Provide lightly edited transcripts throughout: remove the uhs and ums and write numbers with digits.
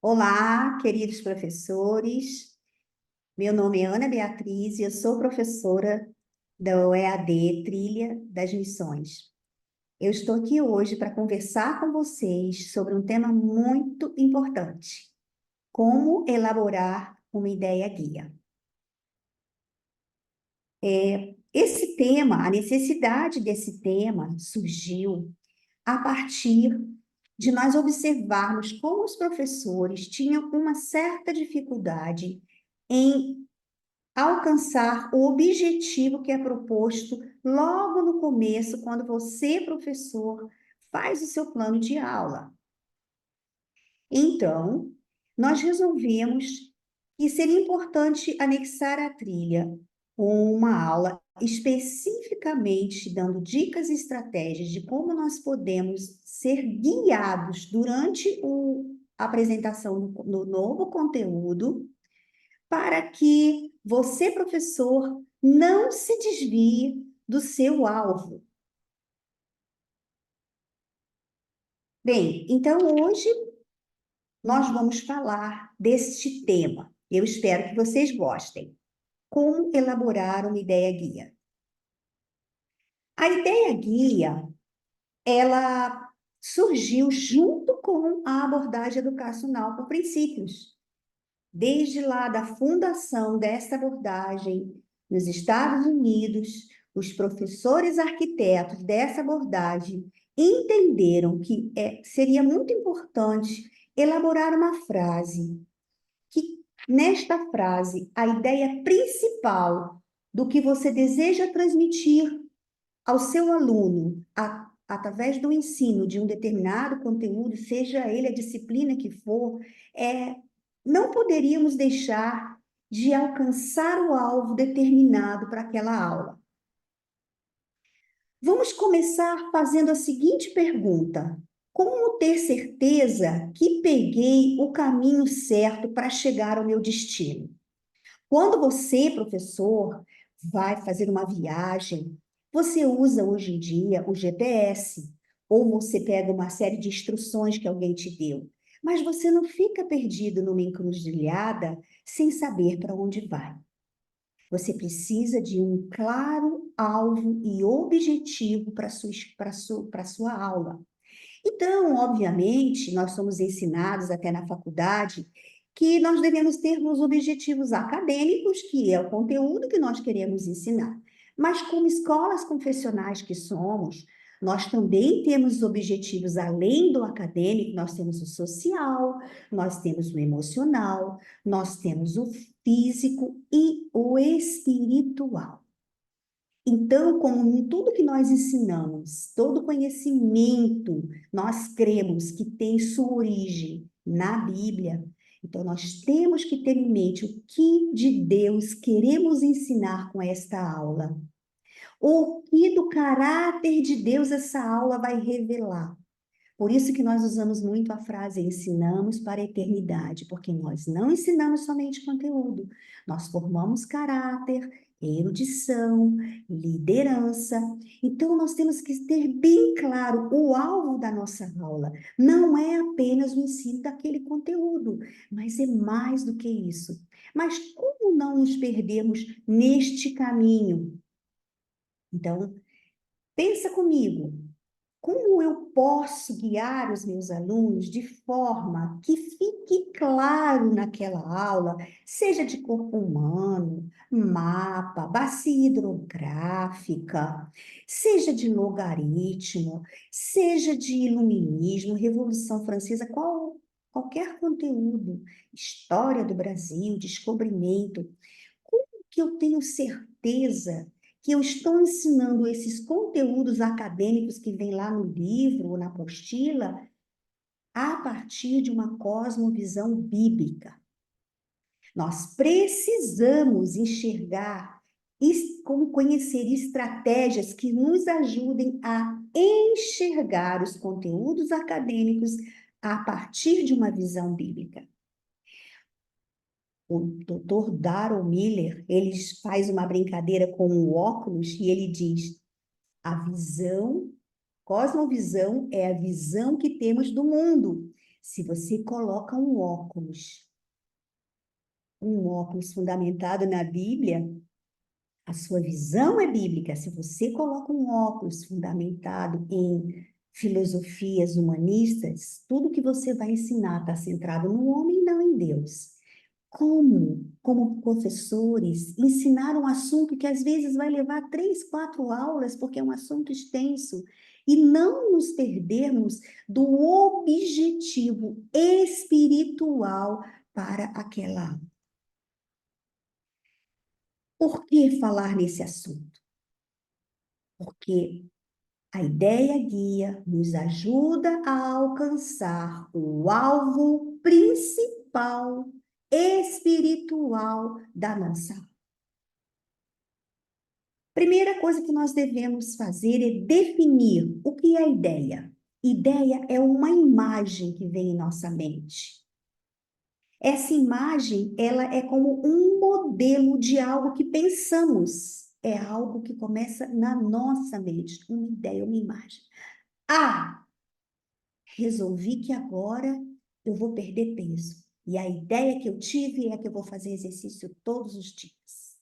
Olá, queridos professores. Meu nome é Ana Beatriz e eu sou professora da EAD Trilha das Missões. Eu estou aqui hoje para conversar com vocês sobre um tema muito importante: como elaborar uma ideia guia. Esse tema, a necessidade desse tema surgiu a partir de nós observarmos como os professores tinham uma certa dificuldade em alcançar o objetivo que é proposto logo no começo, quando você, professor, faz o seu plano de aula. Então, nós resolvemos que seria importante anexar à trilha uma aula especificamente dando dicas e estratégias de como nós podemos ser guiados durante a apresentação do novo conteúdo para que você, professor, não se desvie do seu alvo. Bem, então hoje nós vamos falar deste tema. Eu espero que vocês gostem. Como elaborar uma ideia guia? A ideia guia, ela surgiu junto com a abordagem educacional por princípios. Desde lá da fundação dessa abordagem nos Estados Unidos, os professores arquitetos dessa abordagem entenderam que seria muito importante elaborar uma frase, que nesta frase a ideia principal do que você deseja transmitir ao seu aluno, através do ensino de um determinado conteúdo, seja ele a disciplina que for, não poderíamos deixar de alcançar o alvo determinado para aquela aula. Vamos começar fazendo a seguinte pergunta: como ter certeza que peguei o caminho certo para chegar ao meu destino? Quando você, professor, vai fazer uma viagem, você usa hoje em dia o GPS, ou você pega uma série de instruções que alguém te deu, mas você não fica perdido numa encruzilhada sem saber para onde vai. Você precisa de um claro alvo e objetivo para sua aula. Então, obviamente, nós somos ensinados até na faculdade que nós devemos ter os objetivos acadêmicos, que é o conteúdo que nós queremos ensinar. Mas como escolas confessionais que somos, nós também temos objetivos além do acadêmico, nós temos o social, nós temos o emocional, nós temos o físico e o espiritual. Então, como em tudo que nós ensinamos, todo conhecimento, nós cremos que tem sua origem na Bíblia. Então, nós temos que ter em mente o que de Deus queremos ensinar com esta aula. O que do caráter de Deus essa aula vai revelar. Por isso que nós usamos muito a frase ensinamos para a eternidade, porque nós não ensinamos somente conteúdo, nós formamos caráter, erudição, liderança. Então, nós temos que ter bem claro o alvo da nossa aula. Não é apenas o ensino daquele conteúdo, mas é mais do que isso. Mas como não nos perdemos neste caminho? Então, pensa comigo. Como eu posso guiar os meus alunos de forma que fique claro naquela aula, seja de corpo humano, mapa, bacia hidrográfica, seja de logaritmo, seja de iluminismo, Revolução Francesa, qualquer conteúdo, história do Brasil, descobrimento, como que eu tenho certeza que eu estou ensinando esses conteúdos acadêmicos que vem lá no livro ou na apostila a partir de uma cosmovisão bíblica? Nós precisamos enxergar, como conhecer estratégias que nos ajudem a enxergar os conteúdos acadêmicos a partir de uma visão bíblica. O doutor Darrell Miller, ele faz uma brincadeira com o óculos e ele diz: a visão, cosmovisão é a visão que temos do mundo. Se você coloca um óculos fundamentado na Bíblia, a sua visão é bíblica. Se você coloca um óculos fundamentado em filosofias humanistas, tudo que você vai ensinar está centrado no homem e não em Deus. Como professores, ensinar um assunto que às vezes vai levar 3, 4 aulas, porque é um assunto extenso, e não nos perdermos do objetivo espiritual para aquela aula. Por que falar nesse assunto? Porque a ideia guia nos ajuda a alcançar o alvo principal espiritual da nossa aula. Primeira coisa que nós devemos fazer é definir o que é ideia. Ideia é uma imagem que vem em nossa mente. Essa imagem, ela é como um modelo de algo que pensamos. É algo que começa na nossa mente, uma ideia, uma imagem. Ah, resolvi que agora eu vou perder peso. E a ideia que eu tive é que eu vou fazer exercício todos os dias.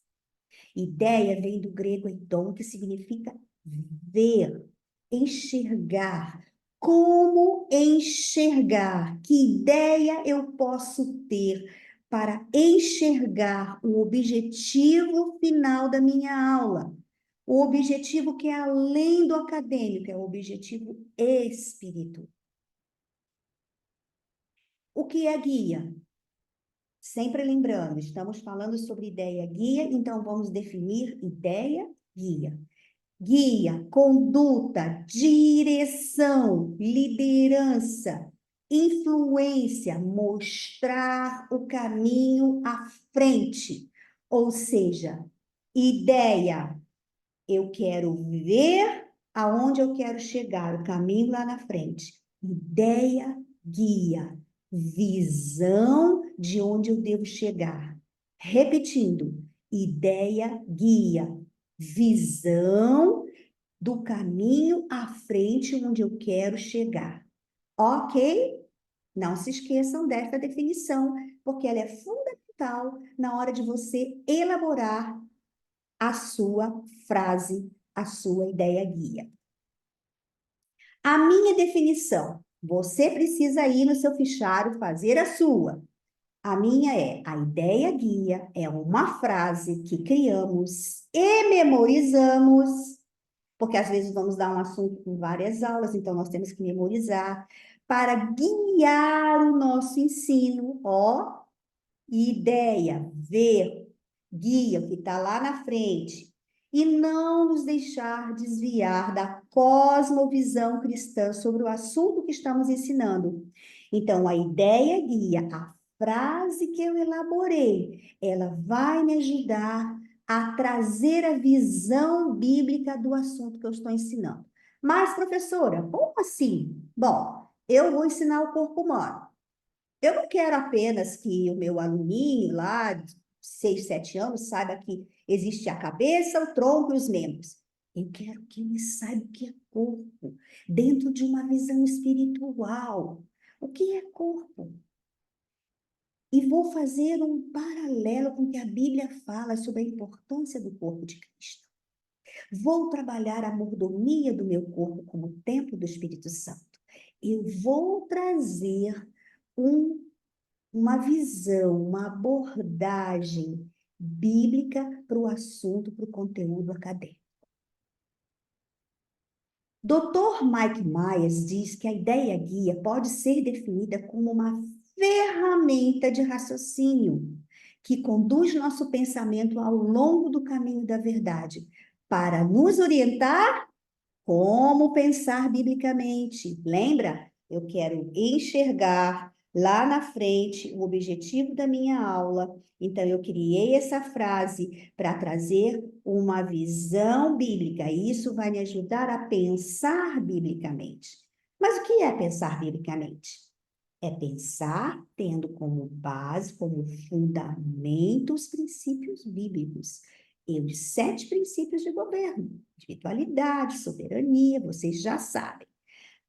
Ideia vem do grego eidon, que significa ver, enxergar. Como enxergar? Que ideia eu posso ter para enxergar o objetivo final da minha aula? O objetivo que é além do acadêmico, é o objetivo espiritual. O que é guia? Sempre lembrando, estamos falando sobre ideia guia, então vamos definir ideia guia. Guia, conduta, direção, liderança, influência, mostrar o caminho à frente. Ou seja, ideia, eu quero ver aonde eu quero chegar, o caminho lá na frente. Ideia, guia, visão de onde eu devo chegar. Repetindo, ideia, guia, visão do caminho à frente onde eu quero chegar. Ok? Não se esqueçam dessa definição, porque ela é fundamental na hora de você elaborar a sua frase, a sua ideia guia. A minha definição, você precisa ir no seu fichário fazer a sua. A minha é: a ideia guia é uma frase que criamos e memorizamos, porque às vezes vamos dar um assunto com várias aulas, então nós temos que memorizar para guiar o nosso ensino. Ó, ideia, ver, guia, o que está lá na frente, e não nos deixar desviar da cosmovisão cristã sobre o assunto que estamos ensinando. Então, a ideia guia, a frase que eu elaborei, ela vai me ajudar a trazer a visão bíblica do assunto que eu estou ensinando. Mas, professora, como assim? Bom, eu vou ensinar o corpo humano. Eu não quero apenas que o meu aluninho lá, de 6, 7 anos, saiba que existe a cabeça, o tronco e os membros. Eu quero que ele saiba o que é corpo, dentro de uma visão espiritual. O que é corpo? E vou fazer um paralelo com o que a Bíblia fala sobre a importância do corpo de Cristo. Vou trabalhar a mordomia do meu corpo como templo do Espírito Santo. Eu vou trazer uma visão, uma abordagem bíblica para o assunto, para o conteúdo acadêmico. Dr. Mike Myers diz que a ideia guia pode ser definida como uma ferramenta de raciocínio que conduz nosso pensamento ao longo do caminho da verdade, para nos orientar como pensar biblicamente. Lembra? Eu quero enxergar lá na frente o objetivo da minha aula. Então, eu criei essa frase para trazer uma visão bíblica. E isso vai me ajudar a pensar biblicamente. Mas o que é pensar biblicamente? É pensar tendo como base, como fundamento, os princípios bíblicos. E os 7 princípios de governo: individualidade, soberania, vocês já sabem.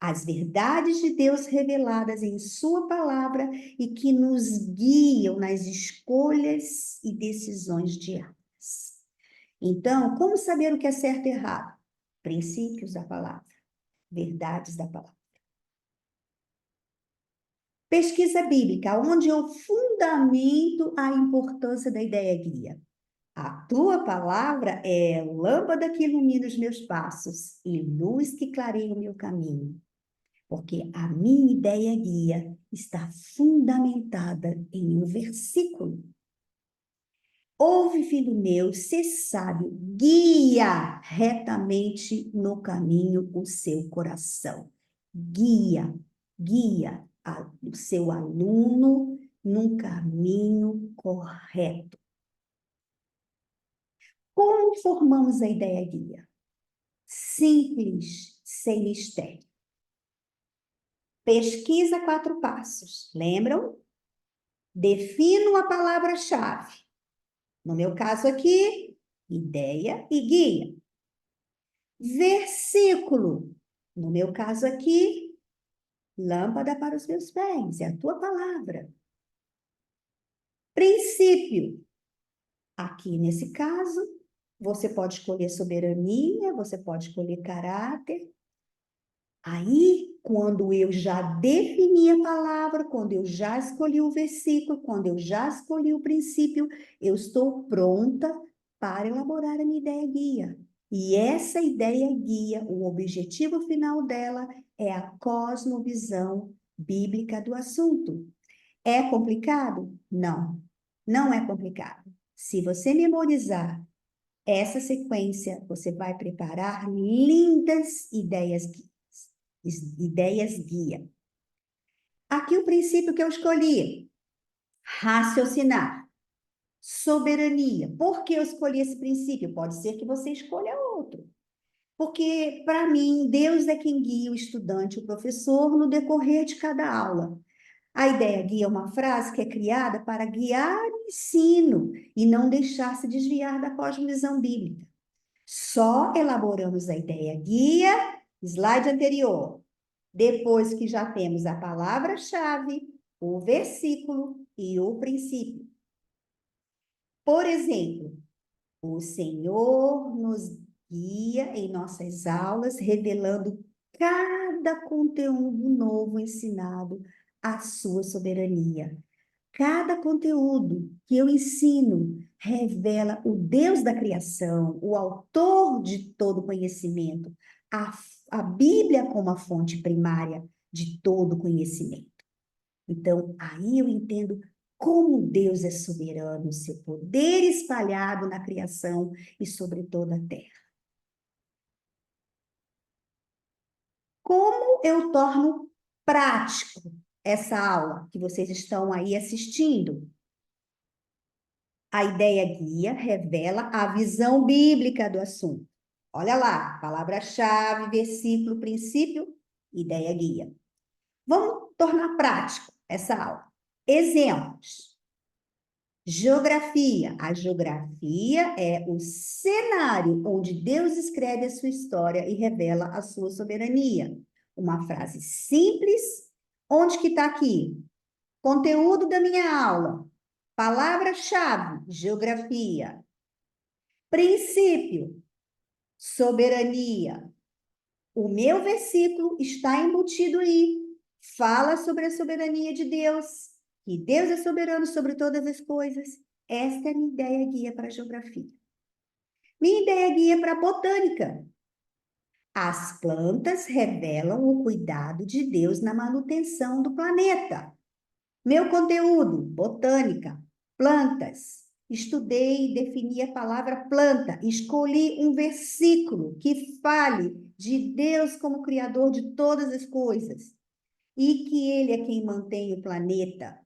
as verdades de Deus reveladas em Sua palavra e que nos guiam nas escolhas e decisões diárias. Então, como saber o que é certo e errado? Princípios da palavra, verdades da palavra. Pesquisa bíblica, onde eu fundamento a importância da ideia guia. A tua palavra é lâmpada que ilumina os meus passos e luz que clareia o meu caminho. Porque a minha ideia guia está fundamentada em um versículo. Ouve, filho meu, ser sábio, guia retamente no caminho o seu coração. Guia o seu aluno num caminho correto. Como formamos a ideia guia? Simples, sem mistério. Pesquisa 4 passos, lembram? Defino a palavra-chave. No meu caso aqui, ideia e guia. Versículo. No meu caso aqui, lâmpada para os meus pés, é a tua palavra. Princípio. Aqui nesse caso, você pode escolher soberania, você pode escolher caráter. Aí, quando eu já defini a palavra, quando eu já escolhi o versículo, quando eu já escolhi o princípio, eu estou pronta para elaborar a minha ideia guia. E essa ideia guia, o objetivo final dela é a cosmovisão bíblica do assunto. É complicado? Não, não é complicado. Se você memorizar essa sequência, você vai preparar lindas ideias guia. Aqui o princípio que eu escolhi, raciocinar, soberania. Por que eu escolhi esse princípio? Pode ser que você escolha outro. Porque, para mim, Deus é quem guia o estudante, o professor, no decorrer de cada aula. A ideia guia é uma frase que é criada para guiar o ensino e não deixar se desviar da cosmovisão bíblica. Só elaboramos a ideia guia, slide anterior, depois que já temos a palavra-chave, o versículo e o princípio. Por exemplo, o Senhor nos guia em nossas aulas, revelando cada conteúdo novo ensinado à sua soberania. Cada conteúdo que eu ensino revela o Deus da criação, o autor de todo conhecimento, a Bíblia como a fonte primária de todo conhecimento. Então, aí eu entendo como Deus é soberano, seu poder espalhado na criação e sobre toda a terra. Como eu torno prático essa aula que vocês estão aí assistindo? A ideia guia revela a visão bíblica do assunto. Olha lá, palavra-chave, versículo, princípio, ideia guia. Vamos tornar prático essa aula. Exemplos. Geografia. A geografia é o cenário onde Deus escreve a sua história e revela a sua soberania. Uma frase simples. Onde que está aqui? Conteúdo da minha aula. Palavra-chave, geografia. Princípio, soberania. O meu versículo está embutido aí. Fala sobre a soberania de Deus. Que Deus é soberano sobre todas as coisas. Esta é a minha ideia guia para a geografia. Minha ideia guia para a botânica. As plantas revelam o cuidado de Deus na manutenção do planeta. Meu conteúdo, botânica, plantas. Estudei e defini a palavra planta. Escolhi um versículo que fale de Deus como Criador de todas as coisas e que Ele é quem mantém o planeta.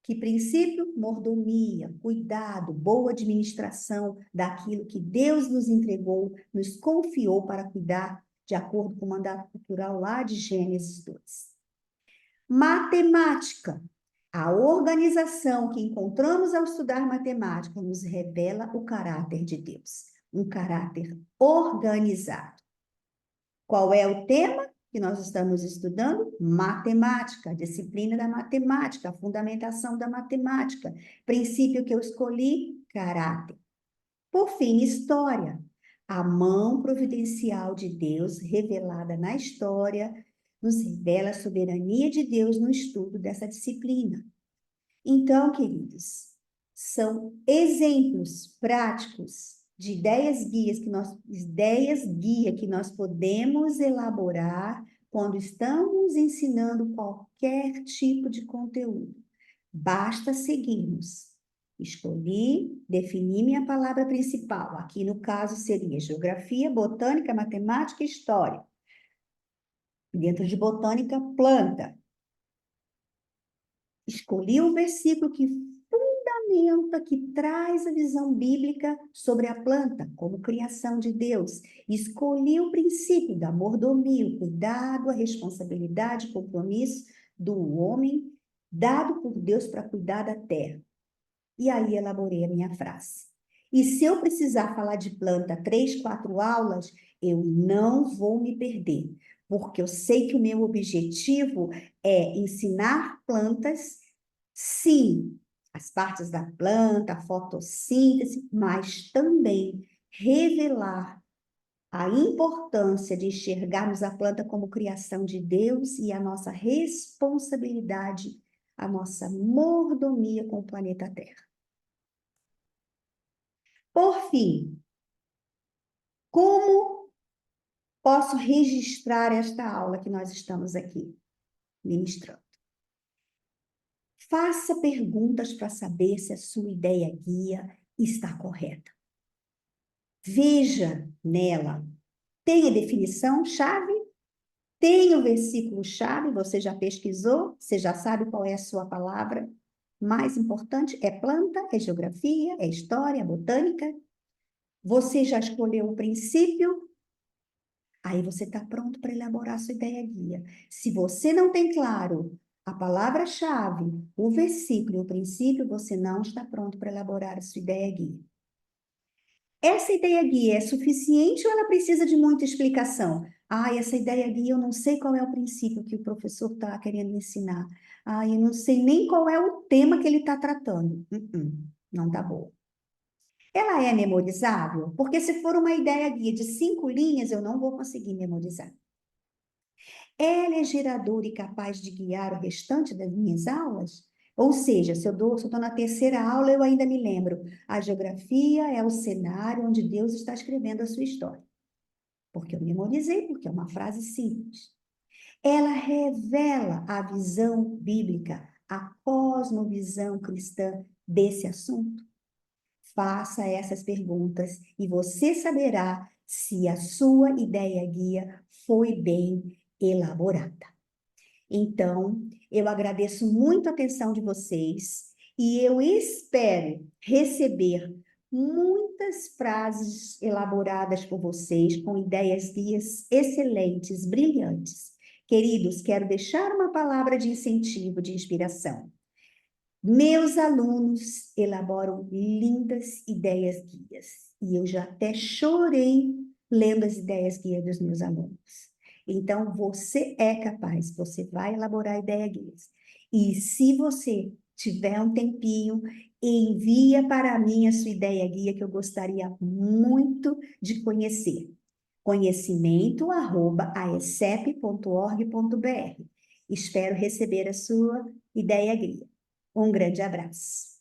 Que princípio? Mordomia, cuidado, boa administração daquilo que Deus nos entregou, nos confiou para cuidar, de acordo com o mandato cultural lá de Gênesis 2. Matemática. A organização que encontramos ao estudar matemática nos revela o caráter de Deus, um caráter organizado. Qual é o tema? que nós estamos estudando? Matemática, a disciplina da matemática, a fundamentação da matemática. Princípio que eu escolhi? Caráter. Por fim, história. A mão providencial de Deus revelada na história nos revela a soberania de Deus no estudo dessa disciplina. Então, queridos, são exemplos práticos de ideias guia que nós podemos elaborar quando estamos ensinando qualquer tipo de conteúdo. Basta seguirmos. Escolhi, defini minha palavra principal. Aqui, no caso, seria geografia, botânica, matemática e história. Dentro de botânica, planta. Escolhi um versículo que fundamenta, que traz a visão bíblica sobre a planta como criação de Deus. Escolhi o princípio da mordomia, o cuidado, a responsabilidade, o compromisso do homem dado por Deus para cuidar da terra. E aí elaborei a minha frase. E se eu precisar falar de planta 3, 4 aulas, eu não vou me perder, porque eu sei que o meu objetivo é ensinar plantas, sim, as partes da planta, a fotossíntese, mas também revelar a importância de enxergarmos a planta como criação de Deus e a nossa responsabilidade, a nossa mordomia com o planeta Terra. Por fim, como posso registrar esta aula que nós estamos aqui ministrando? Faça perguntas para saber se a sua ideia guia está correta. Veja nela. Tem a definição-chave? Tem o versículo-chave? Você já pesquisou? Você já sabe qual é a sua palavra mais importante? É planta? É geografia? É história? É botânica? Você já escolheu o princípio? Aí você está pronto para elaborar a sua ideia guia. Se você não tem claro a palavra-chave, o versículo e o princípio, você não está pronto para elaborar a sua ideia guia. Essa ideia guia é suficiente ou ela precisa de muita explicação? Essa ideia guia eu não sei qual é o princípio que o professor está querendo me ensinar. Eu não sei nem qual é o tema que ele está tratando. Não está boa. Ela é memorizável? Porque se for uma ideia guia de 5 linhas, eu não vou conseguir memorizar. Ela é geradora e capaz de guiar o restante das minhas aulas? Ou seja, se eu estou na terceira aula, eu ainda me lembro. A geografia é o cenário onde Deus está escrevendo a sua história. Porque eu memorizei, porque é uma frase simples. Ela revela a visão bíblica, a cosmovisão cristã desse assunto. Faça essas perguntas e você saberá se a sua ideia guia foi bem elaborada. Então, eu agradeço muito a atenção de vocês e eu espero receber muitas frases elaboradas por vocês com ideias guias excelentes, brilhantes. Queridos, quero deixar uma palavra de incentivo, de inspiração. Meus alunos elaboram lindas ideias guias e eu já até chorei lendo as ideias guias dos meus alunos. Então, você é capaz, você vai elaborar ideia guias. E se você tiver um tempinho, envia para mim a sua ideia guia que eu gostaria muito de conhecer. conhecimento@aesep.org.br. Espero receber a sua ideia guia. Um grande abraço.